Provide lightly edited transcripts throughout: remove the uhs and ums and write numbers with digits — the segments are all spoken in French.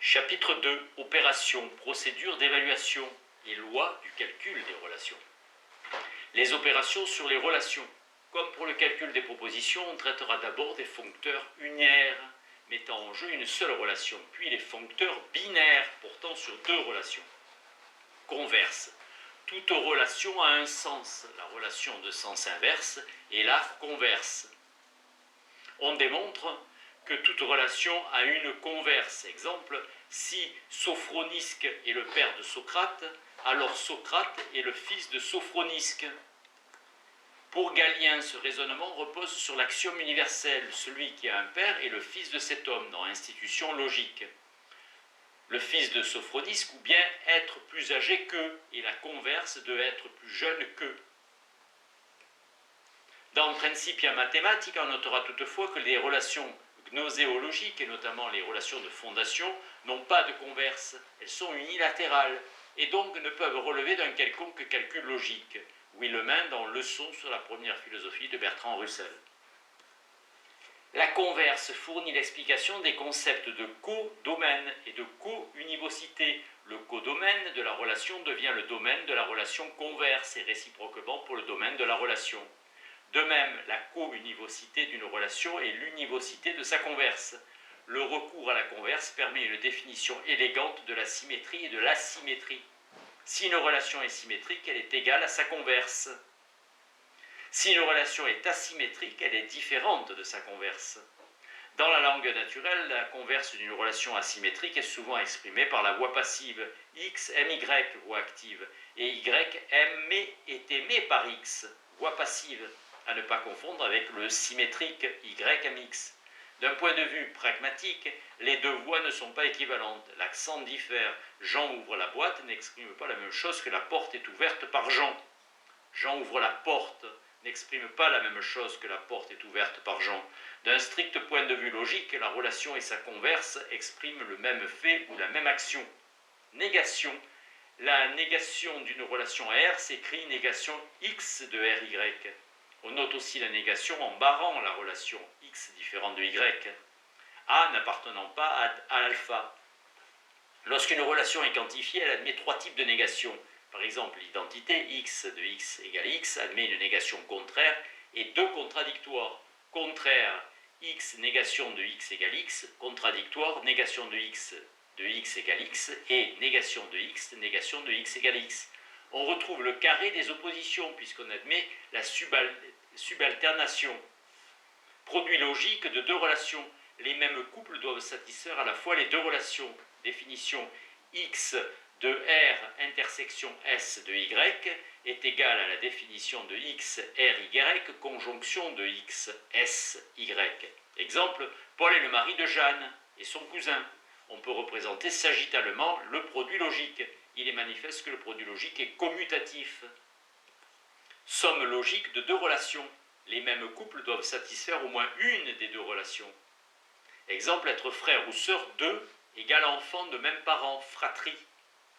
Chapitre 2. Opérations, procédures d'évaluation et lois du calcul des relations. Les opérations sur les relations. Comme pour le calcul des propositions, on traitera d'abord des foncteurs uniaires mettant en jeu une seule relation, puis les foncteurs binaires portant sur deux relations. Converse. Toute relation a un sens, la relation de sens inverse et la converse. On démontre que toute relation a une converse. Exemple, si Sophronisque est le père de Socrate, alors Socrate est le fils de Sophronisque. Pour Galien, ce raisonnement repose sur l'axiome universel. Celui qui a un père est le fils de cet homme dans Institution logique. Le fils de Sophronisque ou bien être plus âgé qu'eux, et la converse de être plus jeune qu'eux. Dans Principia Mathematica, on notera toutefois que les relations gnoséologiques, et notamment les relations de fondation, n'ont pas de converse. Elles sont unilatérales, et donc ne peuvent relever d'un quelconque calcul logique. Willemin dans Leçon sur la première philosophie de Bertrand Russell. La converse fournit l'explication des concepts de codomaine et de co-univocité. Le codomaine de la relation devient le domaine de la relation converse et réciproquement pour le domaine de la relation. De même, la co-univocité d'une relation est l'univocité de sa converse. Le recours à la converse permet une définition élégante de la symétrie et de l'asymétrie. Si une relation est symétrique, elle est égale à sa converse. Si une relation est asymétrique, elle est différente de sa converse. Dans la langue naturelle, la converse d'une relation asymétrique est souvent exprimée par la voix passive. X aime Y, voix active, et Y est aimé par X, voix passive, à ne pas confondre avec le symétrique Y aime X. D'un point de vue pragmatique, les deux voix ne sont pas équivalentes. L'accent diffère. Jean ouvre la boîte n'exprime pas la même chose que la porte est ouverte par Jean. Jean ouvre la porte n'exprime pas la même chose que la porte est ouverte par Jean. D'un strict point de vue logique, la relation et sa converse expriment le même fait ou la même action. Négation. La négation d'une relation R s'écrit négation X de RY. On note aussi la négation en barrant la relation X différente de Y. A n'appartenant pas à alpha. Lorsqu'une relation est quantifiée, elle admet trois types de négations. Par exemple, l'identité X de X égale X admet une négation contraire et deux contradictoires. Contraire, X négation de X égale X, contradictoire, négation de X égale X et négation de X égale X. On retrouve le carré des oppositions puisqu'on admet la subalternation. Produit logique de deux relations. Les mêmes couples doivent satisfaire à la fois les deux relations. Définition X de R intersection S de Y est égale à la définition de X RY conjonction de X S Y. Exemple, Paul est le mari de Jeanne et son cousin. On peut représenter sagittalement le produit logique. Il est manifeste que le produit logique est commutatif. Somme logique de deux relations. Les mêmes couples doivent satisfaire au moins une des deux relations. Exemple, être frère ou sœur de égale enfant de même parent, fratrie.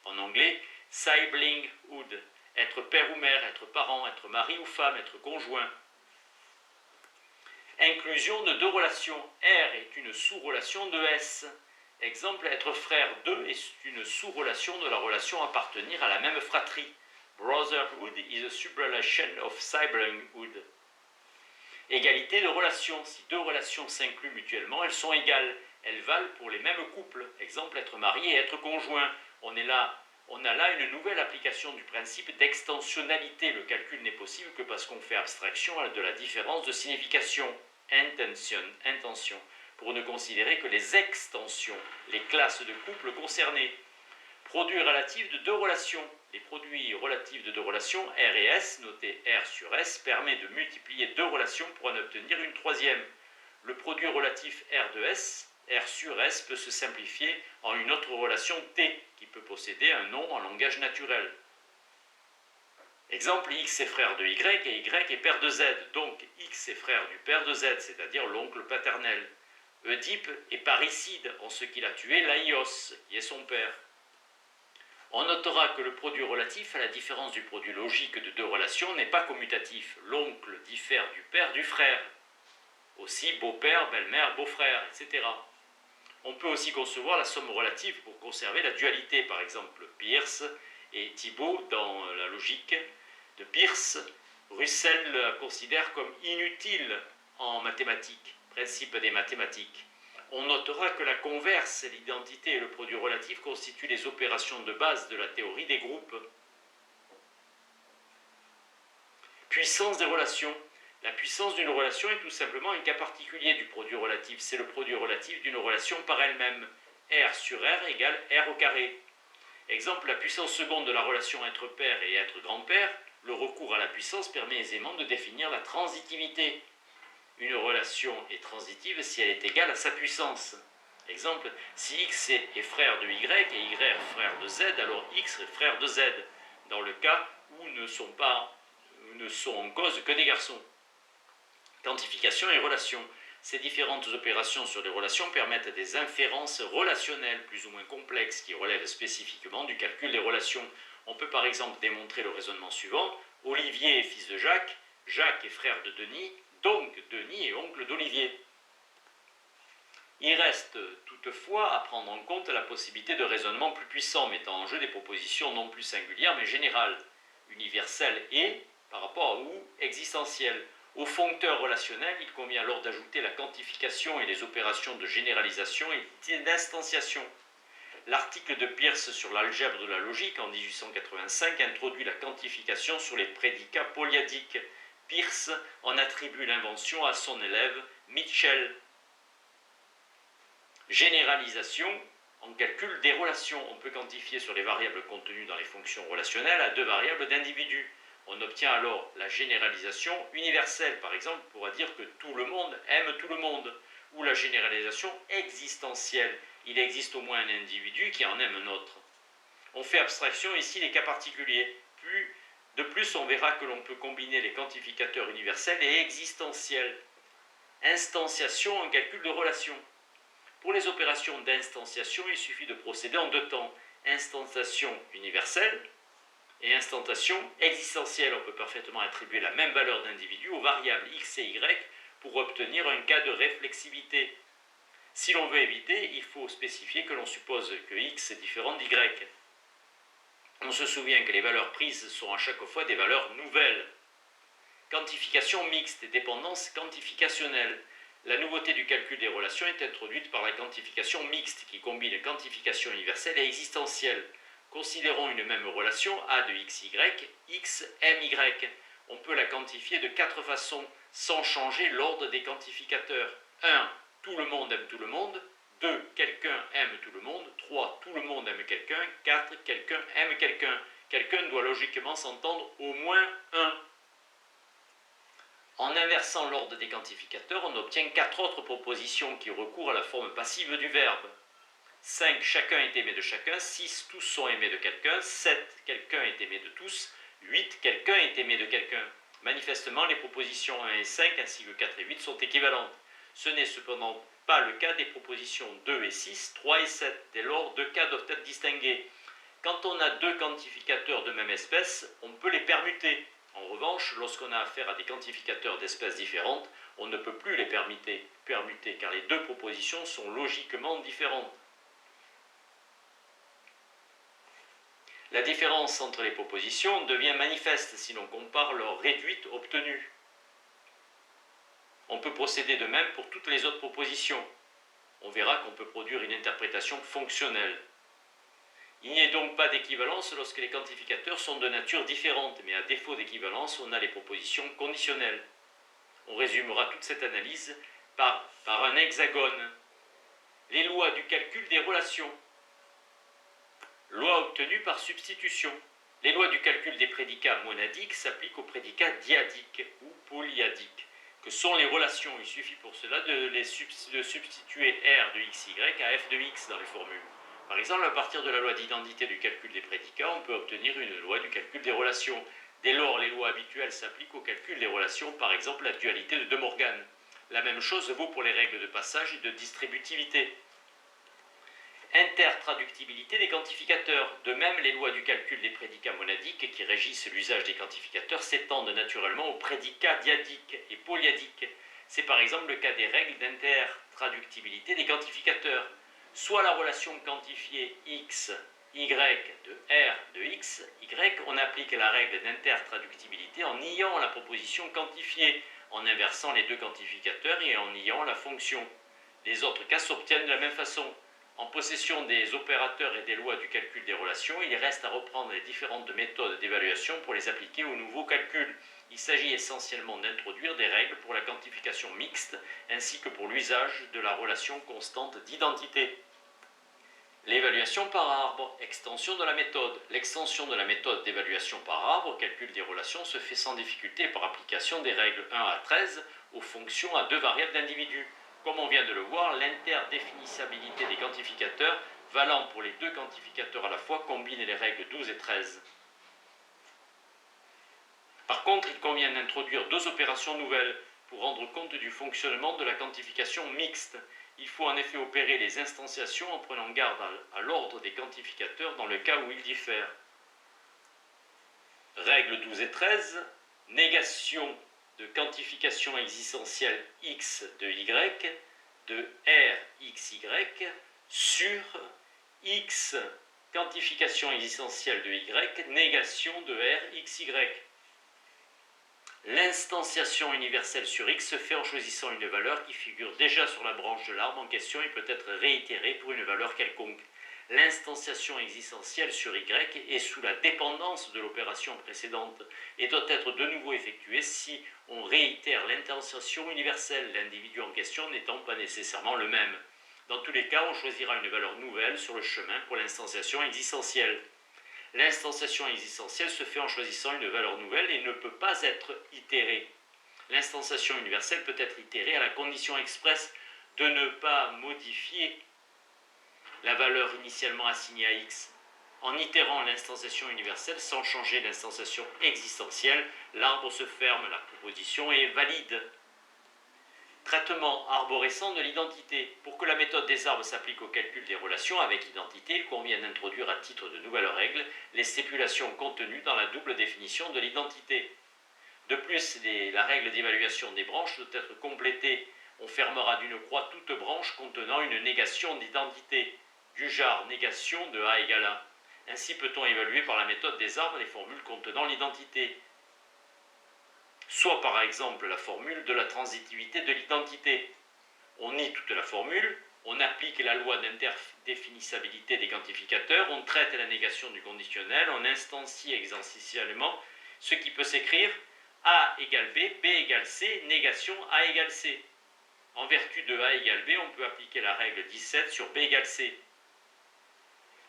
En anglais, siblinghood. Être père ou mère, être parent, être mari ou femme, être conjoint. Inclusion de deux relations. R est une sous-relation de S. Exemple, être frère de est une sous-relation de la relation appartenir à la même fratrie. Brotherhood is a subrelation of siblinghood. Égalité de relations. Si deux relations s'incluent mutuellement, elles sont égales. Elles valent pour les mêmes couples. Exemple, être marié et être conjoint. On a là une nouvelle application du principe d'extensionnalité. Le calcul n'est possible que parce qu'on fait abstraction de la différence de signification. Intention. Pour ne considérer que les extensions, les classes de couples concernées. Produit relatif de deux relations. Les produits relatifs de deux relations, R et S, noté R sur S, permet de multiplier deux relations pour en obtenir une troisième. Le produit relatif R de S, R sur S, peut se simplifier en une autre relation T, qui peut posséder un nom en langage naturel. Exemple, X est frère de Y et Y est père de Z. Donc, X est frère du père de Z, c'est-à-dire l'oncle paternel. Oedipe est parricide, en ce qu'il a tué Laïos, qui est son père. On notera que le produit relatif, à la différence du produit logique de deux relations, n'est pas commutatif. L'oncle diffère du père du frère. Aussi beau-père, belle-mère, beau-frère, etc. On peut aussi concevoir la somme relative pour conserver la dualité. Par exemple, Peirce et Thibaut, dans la logique de Peirce, Russell la considère comme inutile en mathématiques, principe des mathématiques. On notera que la converse, l'identité et le produit relatif constituent les opérations de base de la théorie des groupes. Puissance des relations. La puissance d'une relation est tout simplement un cas particulier du produit relatif. C'est le produit relatif d'une relation par elle-même. R sur R égale R au carré. Exemple, la puissance seconde de la relation être père et être grand-père. Le recours à la puissance permet aisément de définir la transitivité. Une relation est transitive si elle est égale à sa puissance. Exemple, si X est frère de Y et Y est frère de Z, alors X est frère de Z, dans le cas où ne sont en cause que des garçons. Quantification et relation. Ces différentes opérations sur les relations permettent des inférences relationnelles plus ou moins complexes qui relèvent spécifiquement du calcul des relations. On peut par exemple démontrer le raisonnement suivant. Olivier est fils de Jacques, Jacques est frère de Denis, donc Denis est oncle d'Olivier. Il reste toutefois à prendre en compte la possibilité de raisonnement plus puissant mettant en jeu des propositions non plus singulières mais générales, universelles et, par rapport à ou, existentielles. Au foncteur relationnel, il convient alors d'ajouter la quantification et les opérations de généralisation et d'instanciation. L'article de Peirce sur l'algèbre de la logique en 1885 introduit la quantification sur les prédicats polyadiques. Peirce en attribue l'invention à son élève Mitchell. Généralisation en calcul des relations. On peut quantifier sur les variables contenues dans les fonctions relationnelles à deux variables d'individus. On obtient alors la généralisation universelle. Par exemple, on pourra dire que tout le monde aime tout le monde. Ou la généralisation existentielle. Il existe au moins un individu qui en aime un autre. On fait abstraction ici des cas particuliers. De plus, on verra que l'on peut combiner les quantificateurs universels et existentiels. Instanciation en calcul de relations. Pour les opérations d'instanciation, il suffit de procéder en deux temps. Instanciation universelle et instantation existentielle. On peut parfaitement attribuer la même valeur d'individu aux variables x et y pour obtenir un cas de réflexivité. Si l'on veut éviter, il faut spécifier que l'on suppose que x est différent d'y. On se souvient que les valeurs prises sont à chaque fois des valeurs nouvelles. Quantification mixte et dépendance quantificationnelle. La nouveauté du calcul des relations est introduite par la quantification mixte qui combine quantification universelle et existentielle. Considérons une même relation A de xy, x m y. On peut la quantifier de quatre façons sans changer l'ordre des quantificateurs. 1. Tout le monde aime tout le monde. 2. Quelqu'un aime tout le monde. 3. Tout le monde aime quelqu'un. 4. Quelqu'un aime quelqu'un. Quelqu'un doit logiquement s'entendre au moins 1. En inversant l'ordre des quantificateurs, on obtient 4 autres propositions qui recourent à la forme passive du verbe. 5. Chacun est aimé de chacun. 6. Tous sont aimés de quelqu'un. 7. Quelqu'un est aimé de tous. 8. Quelqu'un est aimé de quelqu'un. Manifestement, les propositions 1 et 5 ainsi que 4 et 8 sont équivalentes. Ce n'est cependant pas le cas des propositions 2 et 6, 3 et 7. Dès lors, deux cas doivent être distingués. Quand on a deux quantificateurs de même espèce, on peut les permuter. En revanche, lorsqu'on a affaire à des quantificateurs d'espèces différentes, on ne peut plus les permuter car les deux propositions sont logiquement différentes. La différence entre les propositions devient manifeste si l'on compare leur réduite obtenue. On peut procéder de même pour toutes les autres propositions. On verra qu'on peut produire une interprétation fonctionnelle. Il n'y a donc pas d'équivalence lorsque les quantificateurs sont de nature différente, mais à défaut d'équivalence, on a les propositions conditionnelles. On résumera toute cette analyse par un hexagone. Les lois du calcul des relations. Loi obtenue par substitution. Les lois du calcul des prédicats monadiques s'appliquent aux prédicats dyadiques ou polyadiques. Que sont les relations? Il suffit pour cela de substituer R de xy à f de x dans les formules. Par exemple, à partir de la loi d'identité du calcul des prédicats, on peut obtenir une loi du calcul des relations. Dès lors, les lois habituelles s'appliquent au calcul des relations, par exemple la dualité de De Morgan. La même chose vaut pour les règles de passage et de distributivité. Intertraductibilité des quantificateurs. De même, les lois du calcul des prédicats monadiques qui régissent l'usage des quantificateurs s'étendent naturellement aux prédicats dyadiques et polyadiques. C'est par exemple le cas des règles d'intertraductibilité des quantificateurs. soit la relation quantifiée x, y de R de x, y, on applique la règle d'intertraductibilité en niant la proposition quantifiée, en inversant les deux quantificateurs et en niant la fonction. Les autres cas s'obtiennent de la même façon. En possession des opérateurs et des lois du calcul des relations, il reste à reprendre les différentes méthodes d'évaluation pour les appliquer au nouveau calcul. Il s'agit essentiellement d'introduire des règles pour la quantification mixte ainsi que pour l'usage de la relation constante d'identité. L'évaluation par arbre, extension de la méthode. L'extension de la méthode d'évaluation par arbre, calcul des relations, se fait sans difficulté par application des règles 1 à 13 aux fonctions à deux variables d'individus. Comme on vient de le voir, l'interdéfinissabilité des quantificateurs valant pour les deux quantificateurs à la fois combine les règles 12 et 13. Par contre, il convient d'introduire deux opérations nouvelles pour rendre compte du fonctionnement de la quantification mixte. Il faut en effet opérer les instanciations en prenant garde à l'ordre des quantificateurs dans le cas où ils diffèrent. Règles 12 et 13, négation de quantification existentielle x de y de Rxy sur x quantification existentielle de y négation de Rxy. L'instanciation universelle sur x se fait en choisissant une valeur qui figure déjà sur la branche de l'arbre en question et peut être réitérée pour une valeur quelconque. L'instanciation existentielle sur y est sous la dépendance de l'opération précédente et doit être de nouveau effectuée si on réitère l'instanciation universelle, l'individu en question n'étant pas nécessairement le même. Dans tous les cas, on choisira une valeur nouvelle sur le chemin pour l'instanciation existentielle. L'instanciation existentielle se fait en choisissant une valeur nouvelle et ne peut pas être itérée. L'instanciation universelle peut être itérée à la condition expresse de ne pas modifier la valeur initialement assignée à x. En itérant l'instanciation universelle sans changer l'instanciation existentielle, l'arbre se ferme, la proposition est valide. Traitement arborescent de l'identité. Pour que la méthode des arbres s'applique au calcul des relations avec identité, il convient d'introduire à titre de nouvelles règles les stipulations contenues dans la double définition de l'identité. De plus, la règle d'évaluation des branches doit être complétée. On fermera d'une croix toute branche contenant une négation d'identité, du genre négation de A égale A. Ainsi peut-on évaluer par la méthode des arbres les formules contenant l'identité. Soit par exemple la formule de la transitivité de l'identité. On nie toute la formule, on applique la loi d'interdéfinissabilité des quantificateurs, on traite la négation du conditionnel, on instancie existentiellement ce qui peut s'écrire A égale B, B égale C, négation A égale C. En vertu de A égale B, on peut appliquer la règle 17 sur B égale C.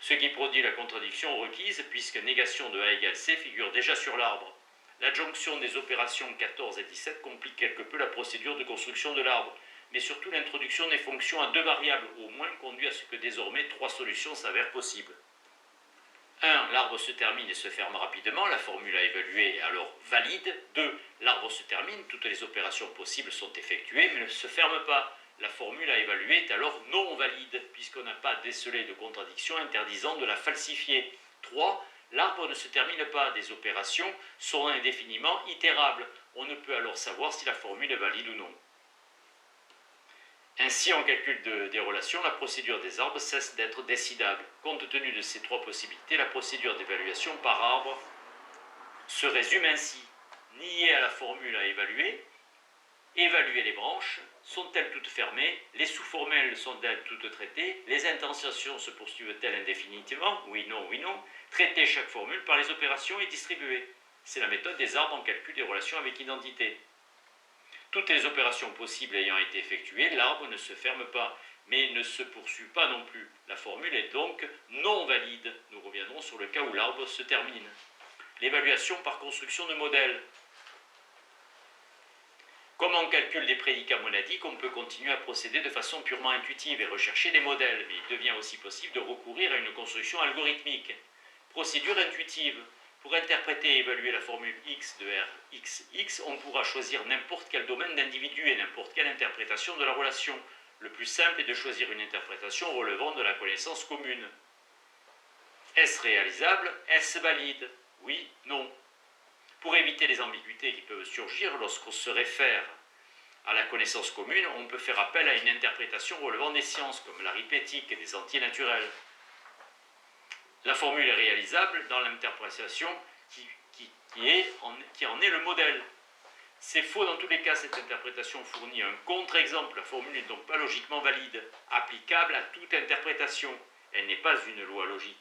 Ce qui produit la contradiction requise puisque négation de A égale C figure déjà sur l'arbre. L'adjonction des opérations 14 et 17 complique quelque peu la procédure de construction de l'arbre, mais surtout l'introduction des fonctions à deux variables, au moins conduit à ce que désormais trois solutions s'avèrent possibles. 1. L'arbre se termine et se ferme rapidement, la formule à évaluer est alors valide. 2. L'arbre se termine, toutes les opérations possibles sont effectuées, mais ne se ferme pas. La formule à évaluer est alors non valide, puisqu'on n'a pas décelé de contradiction interdisant de la falsifier. 3. L'arbre ne se termine pas, des opérations sont indéfiniment itérables. On ne peut alors savoir si la formule est valide ou non. Ainsi, en calcul des relations, la procédure des arbres cesse d'être décidable. Compte tenu de ces trois possibilités, la procédure d'évaluation par arbre se résume ainsi. Nier à la formule à évaluer, évaluer les branches, sont-elles toutes fermées, les sous-formelles sont-elles toutes traitées, les intentions se poursuivent-elles indéfiniment, oui, non, traiter chaque formule par les opérations et distribuer. C'est la méthode des arbres en calcul des relations avec identité. Toutes les opérations possibles ayant été effectuées, l'arbre ne se ferme pas, mais ne se poursuit pas non plus. La formule est donc non valide. Nous reviendrons sur le cas où l'arbre se termine. L'évaluation par construction de modèles. Comme en calcul des prédicats monadiques, on peut continuer à procéder de façon purement intuitive et rechercher des modèles, mais il devient aussi possible de recourir à une construction algorithmique. Procédure intuitive. Pour interpréter et évaluer la formule x de Rxx, on pourra choisir n'importe quel domaine d'individu et n'importe quelle interprétation de la relation. Le plus simple est de choisir une interprétation relevant de la connaissance commune. Est-ce réalisable? Est-ce valide? Oui, non. Pour éviter les ambiguïtés qui peuvent surgir lorsqu'on se réfère à la connaissance commune, on peut faire appel à une interprétation relevant des sciences, comme l'arithmétique et des entiers naturels. La formule est réalisable dans l'interprétation qui en est le modèle. C'est faux dans tous les cas, cette interprétation fournit un contre-exemple. La formule n'est donc pas logiquement valide, applicable à toute interprétation. Elle n'est pas une loi logique.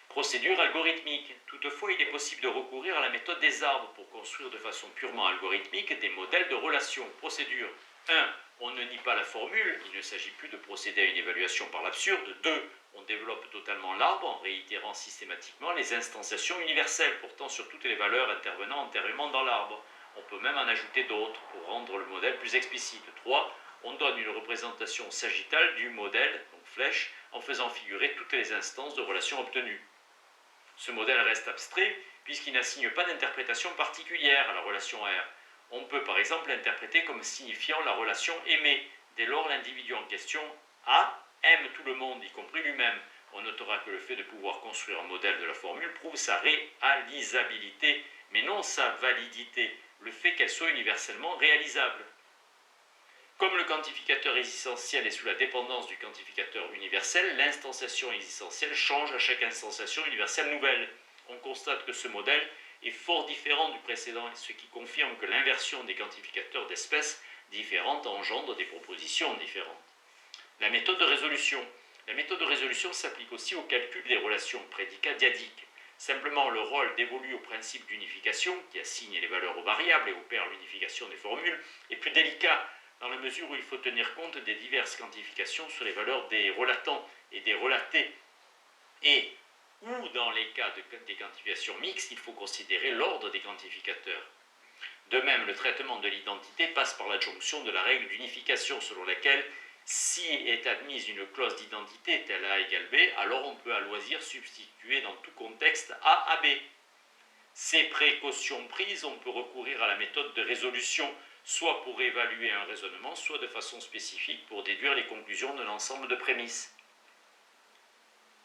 Procédure algorithmique. Toutefois, il est possible de recourir à la méthode des arbres pour construire de façon purement algorithmique des modèles de relations. Procédure 1. On ne nie pas la formule, il ne s'agit plus de procéder à une évaluation par l'absurde. 2. On développe totalement l'arbre en réitérant systématiquement les instanciations universelles portant sur toutes les valeurs intervenant antérieurement dans l'arbre. On peut même en ajouter d'autres pour rendre le modèle plus explicite. 3. On donne une représentation sagittale du modèle, donc flèche, en faisant figurer toutes les instances de relations obtenues. Ce modèle reste abstrait puisqu'il n'assigne pas d'interprétation particulière à la relation R. On peut par exemple l'interpréter comme signifiant la relation aimée. Dès lors, l'individu en question, A, aime tout le monde, y compris lui-même. On notera que le fait de pouvoir construire un modèle de la formule prouve sa réalisabilité, mais non sa validité, le fait qu'elle soit universellement réalisable. Comme le quantificateur existentiel est sous la dépendance du quantificateur universel, l'instanciation existentielle change à chaque instanciation universelle nouvelle. On constate que ce modèle est fort différent du précédent, ce qui confirme que l'inversion des quantificateurs d'espèces différentes engendre des propositions différentes. La méthode de résolution. La méthode de résolution s'applique aussi au calcul des relations prédicat-dyadiques. Simplement, le rôle dévolu au principe d'unification, qui assigne les valeurs aux variables et opère l'unification des formules, est plus délicat dans la mesure où il faut tenir compte des diverses quantifications sur les valeurs des relatants et des relatés, et ou dans les cas des quantifications mixtes, il faut considérer l'ordre des quantificateurs. De même, le traitement de l'identité passe par l'adjonction de la règle d'unification selon laquelle si est admise une clause d'identité telle A égale B, alors on peut à loisir substituer dans tout contexte A à B. Ces précautions prises, on peut recourir à la méthode de résolution, soit pour évaluer un raisonnement, soit de façon spécifique pour déduire les conclusions d'un ensemble de prémices.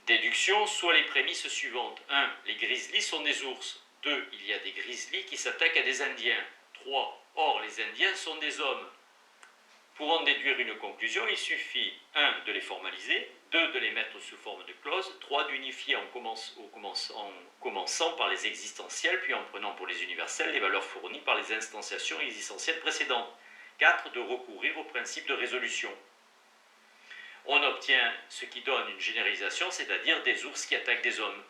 Déduction, soit les prémices suivantes. 1. Les grizzlies sont des ours. 2. Il y a des grizzlies qui s'attaquent à des Indiens. 3. Or, les Indiens sont des hommes. Pour en déduire une conclusion, il suffit 1. De les formaliser, 2. De les mettre sous forme de clause, 3. D'unifier en commençant par les existentielles, puis en prenant pour les universelles les valeurs fournies par les instanciations existentielles précédentes. 4. De recourir au principe de résolution. On obtient ce qui donne une généralisation, c'est-à-dire des ours qui attaquent des hommes.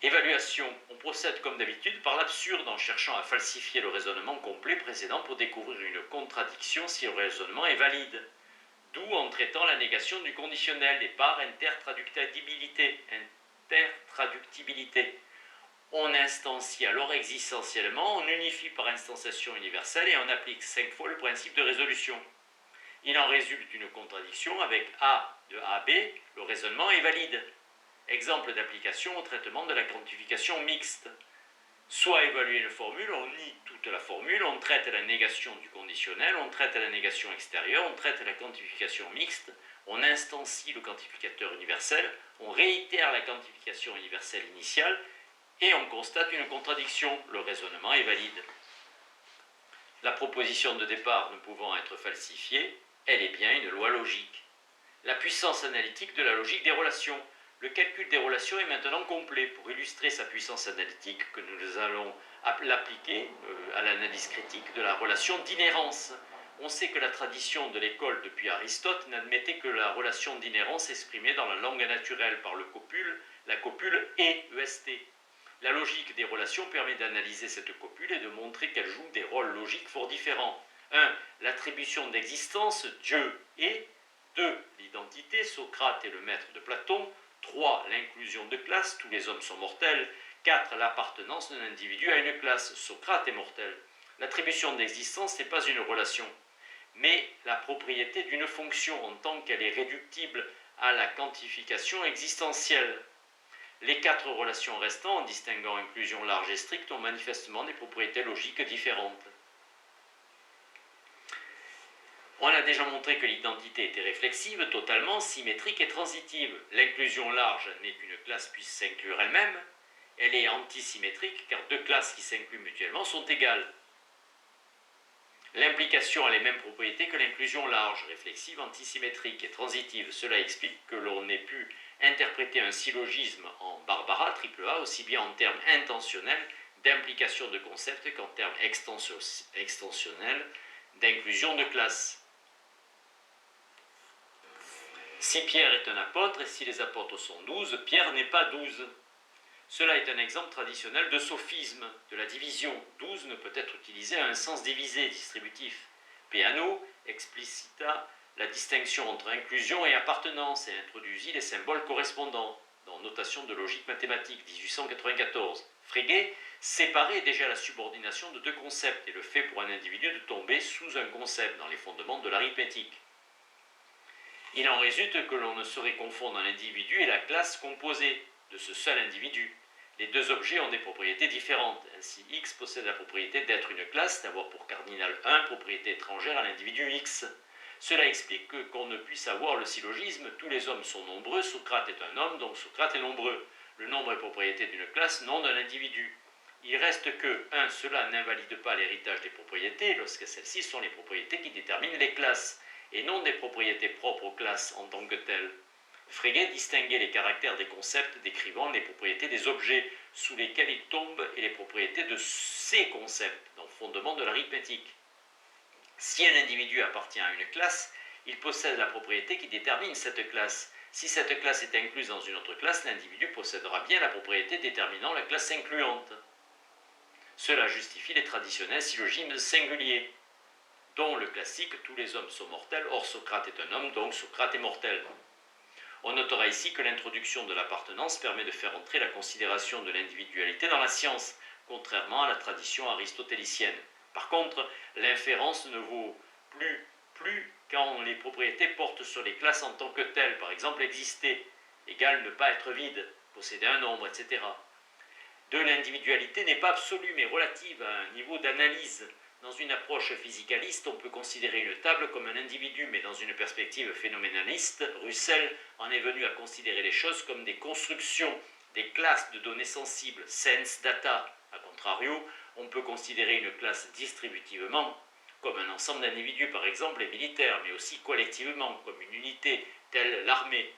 Évaluation. On procède comme d'habitude par l'absurde en cherchant à falsifier le raisonnement complet précédent pour découvrir une contradiction si le raisonnement est valide. D'où en traitant la négation du conditionnel et par intertraductibilité. On instancie alors existentiellement, on unifie par instanciation universelle et on applique 5 fois le principe de résolution. Il en résulte une contradiction avec A de A à B, le raisonnement est valide. Exemple d'application au traitement de la quantification mixte. Soit évaluer une formule, on nie toute la formule, on traite la négation du conditionnel, on traite la négation extérieure, on traite la quantification mixte, on instancie le quantificateur universel, on réitère la quantification universelle initiale et on constate une contradiction, le raisonnement est valide. La proposition de départ ne pouvant être falsifiée, elle est bien une loi logique. La puissance analytique de la logique des relations. Le calcul des relations est maintenant complet. Pour illustrer sa puissance analytique, que nous allons l'appliquer à l'analyse critique de la relation d'inhérence. On sait que la tradition de l'école depuis Aristote n'admettait que la relation d'inhérence exprimée dans la langue naturelle par le copule, la copule et EST. La logique des relations permet d'analyser cette copule et de montrer qu'elle joue des rôles logiques fort différents. 1. L'attribution d'existence, Dieu est. 2. L'identité, Socrate est le maître de Platon. 3. L'inclusion de classe, tous les hommes sont mortels. 4. L'appartenance d'un individu à une classe, Socrate est mortel. L'attribution d'existence n'est pas une relation, mais la propriété d'une fonction en tant qu'elle est réductible à la quantification existentielle. Les 4 relations restantes, en distinguant inclusion large et stricte, ont manifestement des propriétés logiques différentes. On a déjà montré que l'identité était réflexive, totalement symétrique et transitive. L'inclusion large n'est qu'une classe puisse s'inclure elle-même. Elle est antisymétrique car 2 classes qui s'incluent mutuellement sont égales. L'implication a les mêmes propriétés que l'inclusion large, réflexive, antisymétrique et transitive. Cela explique que l'on ait pu interpréter un syllogisme en Barbara, triple A, aussi bien en termes intentionnels d'implication de concepts qu'en termes extensionnels d'inclusion de classe. Si Pierre est un apôtre et si les apôtres sont 12, Pierre n'est pas 12. Cela est un exemple traditionnel de sophisme, de la division. 12 ne peut être utilisé à un sens divisé, distributif. Peano explicita la distinction entre inclusion et appartenance et introduisit les symboles correspondants, dans Notation de logique mathématique, 1894. Frege séparait déjà la subordination de deux concepts et le fait pour un individu de tomber sous un concept dans les fondements de l'arithmétique. Il en résulte que l'on ne saurait confondre un individu et la classe composée de ce seul individu. Les deux objets ont des propriétés différentes. Ainsi, X possède la propriété d'être une classe, d'avoir pour cardinal 1, propriété étrangère à l'individu X. Cela explique qu'on ne puisse avoir le syllogisme « tous les hommes sont nombreux, Socrate est un homme, donc Socrate est nombreux ». Le nombre est propriété d'une classe, non d'un individu. Il reste que 1. Cela n'invalide pas l'héritage des propriétés, lorsque celles-ci sont les propriétés qui déterminent les classes, et non des propriétés propres aux classes en tant que telles. Frege distinguait les caractères des concepts décrivant les propriétés des objets sous lesquels ils tombent et les propriétés de ces concepts, dans le fondement de l'arithmétique. Si un individu appartient à une classe, il possède la propriété qui détermine cette classe. Si cette classe est incluse dans une autre classe, l'individu possédera bien la propriété déterminant la classe incluante. Cela justifie les traditionnels syllogismes singuliers, dont le classique « tous les hommes sont mortels, or Socrate est un homme, donc Socrate est mortel ». On notera ici que l'introduction de l'appartenance permet de faire entrer la considération de l'individualité dans la science, contrairement à la tradition aristotélicienne. Par contre, l'inférence ne vaut plus quand les propriétés portent sur les classes en tant que telles, par exemple exister, égale ne pas être vide, posséder un nombre, etc. De l'individualité n'est pas absolue mais relative à un niveau d'analyse. Dans une approche physicaliste, on peut considérer une table comme un individu, mais dans une perspective phénoménaliste, Russell en est venu à considérer les choses comme des constructions, des classes de données sensibles, sense data. A contrario, on peut considérer une classe distributivement, comme un ensemble d'individus, par exemple les militaires, mais aussi collectivement, comme une unité, telle l'armée.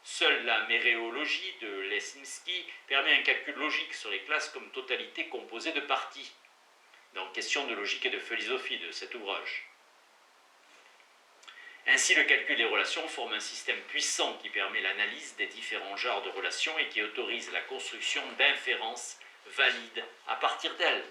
Seule la méréologie de Leśniczki permet un calcul logique sur les classes comme totalité composée de parties, dans Questions de logique et de philosophie de cet ouvrage. Ainsi, le calcul des relations forme un système puissant qui permet l'analyse des différents genres de relations et qui autorise la construction d'inférences valides à partir d'elles.